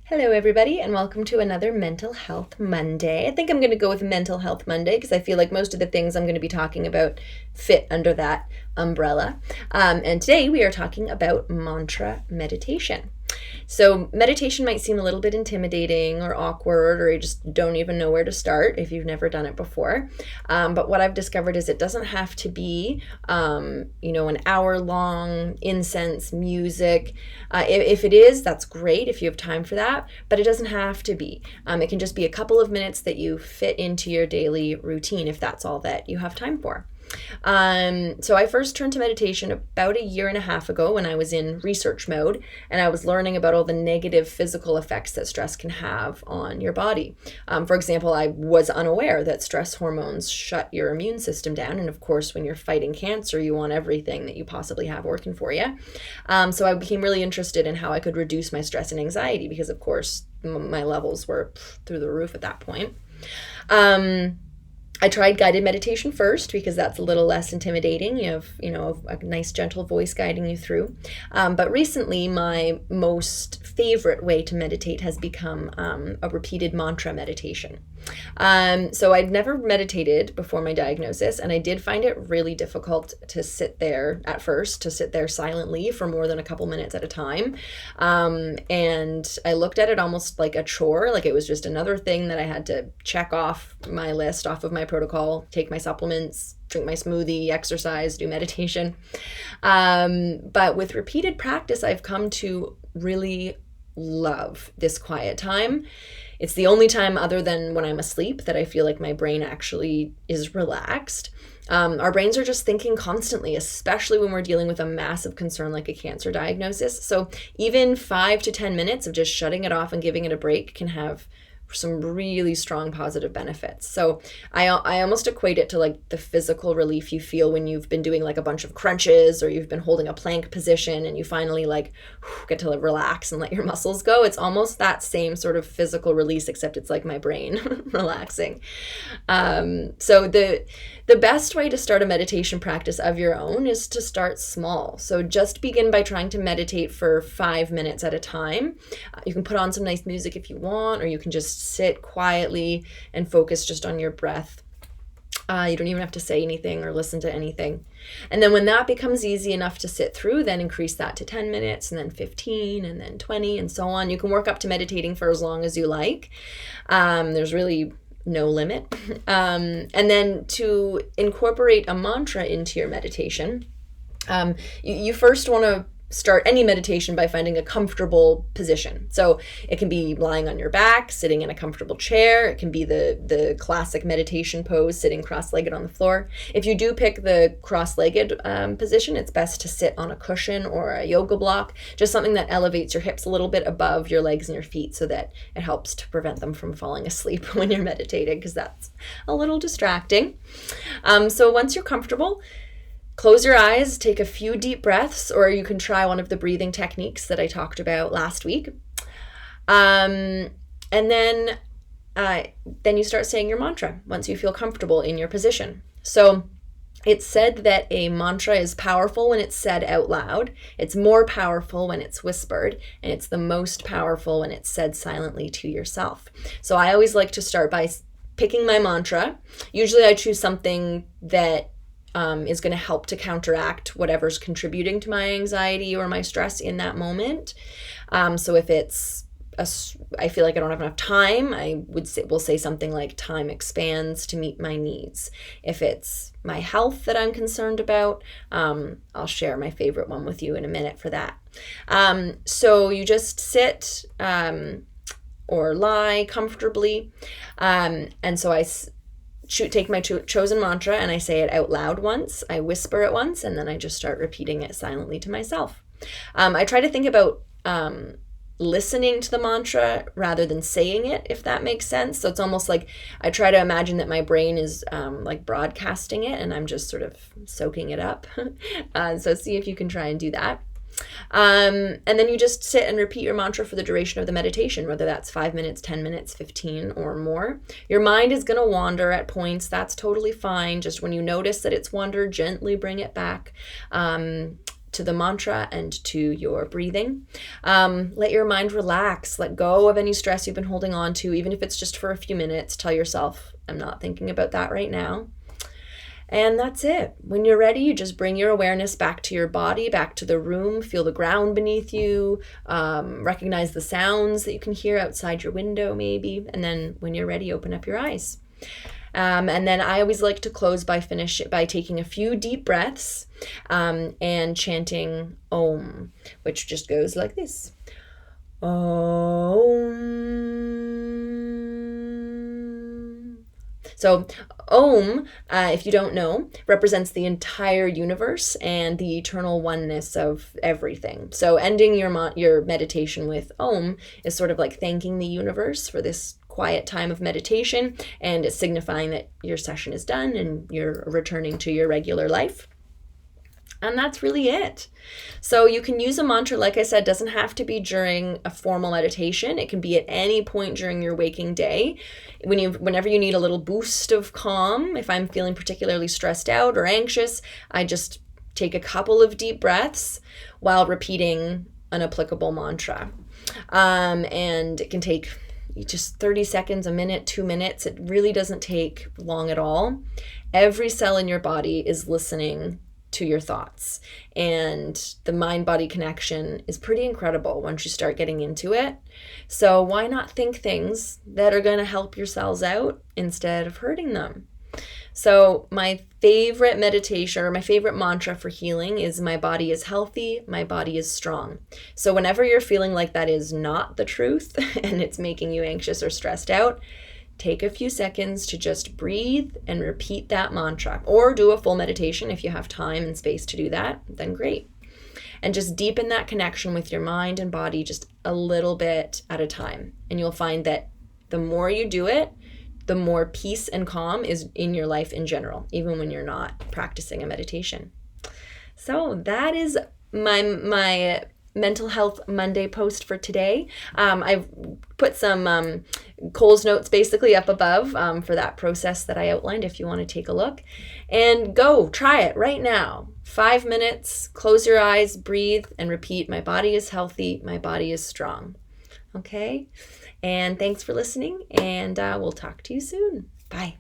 Hello, everybody, and welcome to another Mental Health Monday. I think I'm going to go with Mental Health Monday because I feel like most of the things I'm going to be talking about fit under that umbrella. And today we are talking about mantra meditation. So meditation might seem a little bit intimidating or awkward, or you just don't even know where to start if you've never done it before. But what I've discovered is it doesn't have to be, an hour-long incense music. If it is, that's great if you have time for that, but it doesn't have to be. It can just be a couple of minutes that you fit into your daily routine if that's all that you have time for. So I first turned to meditation about a year and a half ago when I was in research mode and I was learning about all the negative physical effects that stress can have on your body. For example, I was unaware that stress hormones shut your immune system down. And of course, when you're fighting cancer, you want everything that you possibly have working for you. So I became really interested in how I could reduce my stress and anxiety because, of course, my levels were through the roof at that point. I tried guided meditation first because that's a little less intimidating. You have, a nice gentle voice guiding you through. But recently, my most favorite way to meditate has become a repeated mantra meditation. So I'd never meditated before my diagnosis, and I did find it really difficult to sit there at first, to sit there silently for more than a couple minutes at a time. And I looked at it almost like a chore, like it was just another thing that I had to check off my list, off of my protocol, take my supplements, drink my smoothie, exercise, do meditation. But with repeated practice, I've come to really love this quiet time. It's the only time other than when I'm asleep that I feel like my brain actually is relaxed. Our brains are just thinking constantly, especially when we're dealing with a massive concern like a cancer diagnosis. So even 5 to 10 minutes of just shutting it off and giving it a break can have some really strong positive benefits. So I almost equate it to like the physical relief you feel when you've been doing like a bunch of crunches or you've been holding a plank position and you finally get to relax and let your muscles go. It's almost that same sort of physical release, except it's like my brain relaxing. So the best way to start a meditation practice of your own is to start small. So just begin by trying to meditate for 5 minutes at a time. You can put on some nice music if you want, or you can just sit quietly and focus just on your breath. You don't even have to say anything or listen to anything. And then when that becomes easy enough to sit through, then increase that to 10 minutes and then 15 and then 20 and so on. You can work up to meditating for as long as you like. There's really no limit. And then to incorporate a mantra into your meditation, you first want to start any meditation by finding a comfortable position. So it can be lying on your back, sitting in a comfortable chair. It can be the classic meditation pose, sitting cross-legged on the floor. If you do pick the cross-legged position, it's best to sit on a cushion or a yoga block, just something that elevates your hips a little bit above your legs and your feet so that it helps to prevent them from falling asleep when you're meditating, because that's a little distracting. So once you're comfortable, close your eyes, take a few deep breaths, or you can try one of the breathing techniques that I talked about last week. And then you start saying your mantra once you feel comfortable in your position. So it's said that a mantra is powerful when it's said out loud. It's more powerful when it's whispered, and it's the most powerful when it's said silently to yourself. So I always like to start by picking my mantra. Usually I choose something that is going to help to counteract whatever's contributing to my anxiety or my stress in that moment. So if I feel like I don't have enough time, will say something like time expands to meet my needs. If it's my health that I'm concerned about, I'll share my favorite one with you in a minute for that. So you just sit or lie comfortably. And so I take my chosen mantra and I say it out loud once, I whisper it once, and then I just start repeating it silently to myself. I try to think about listening to the mantra rather than saying it, if that makes sense. So it's almost like I try to imagine that my brain is like broadcasting it and I'm just sort of soaking it up. So see if you can try and do that. And then you just sit and repeat your mantra for the duration of the meditation, whether that's 5 minutes, 10 minutes, 15 or more. Your mind is going to wander at points. That's totally fine. Just when you notice that it's wandered, gently bring it back to the mantra and to your breathing. Let your mind relax. Let go of any stress you've been holding on to, even if it's just for a few minutes. Tell yourself, I'm not thinking about that right now. And that's it. When you're ready, you just bring your awareness back to your body, back to the room. Feel the ground beneath you. Recognize the sounds that you can hear outside your window, maybe. And then when you're ready, open up your eyes. And then I always like to close by taking a few deep breaths and chanting Om, which just goes like this. Om. So Om, if you don't know, represents the entire universe and the eternal oneness of everything. So ending your meditation with Om is sort of like thanking the universe for this quiet time of meditation, and it's signifying that your session is done and you're returning to your regular life. And that's really it. So you can use a mantra, like I said, doesn't have to be during a formal meditation. It can be at any point during your waking day. Whenever you need a little boost of calm, if I'm feeling particularly stressed out or anxious, I just take a couple of deep breaths while repeating an applicable mantra. And it can take just 30 seconds, a minute, 2 minutes. It really doesn't take long at all. Every cell in your body is listening to your thoughts, and the mind-body connection is pretty incredible once you start getting into it. So why not think things that are going to help your cells out instead of hurting them? So my favorite meditation or my favorite mantra for healing is my body is healthy, my body is strong. So whenever you're feeling like that is not the truth and it's making you anxious or stressed out, take a few seconds to just breathe and repeat that mantra, or do a full meditation if you have time and space to do that, then great. And just deepen that connection with your mind and body just a little bit at a time. And you'll find that the more you do it, the more peace and calm is in your life in general, even when you're not practicing a meditation. So that is my Mental Health Monday post for today. I've put some Cole's notes basically up above for that process that I outlined if you want to take a look. And go, try it right now. 5 minutes, close your eyes, breathe, and repeat, my body is healthy, my body is strong. Okay? And thanks for listening, and we'll talk to you soon. Bye.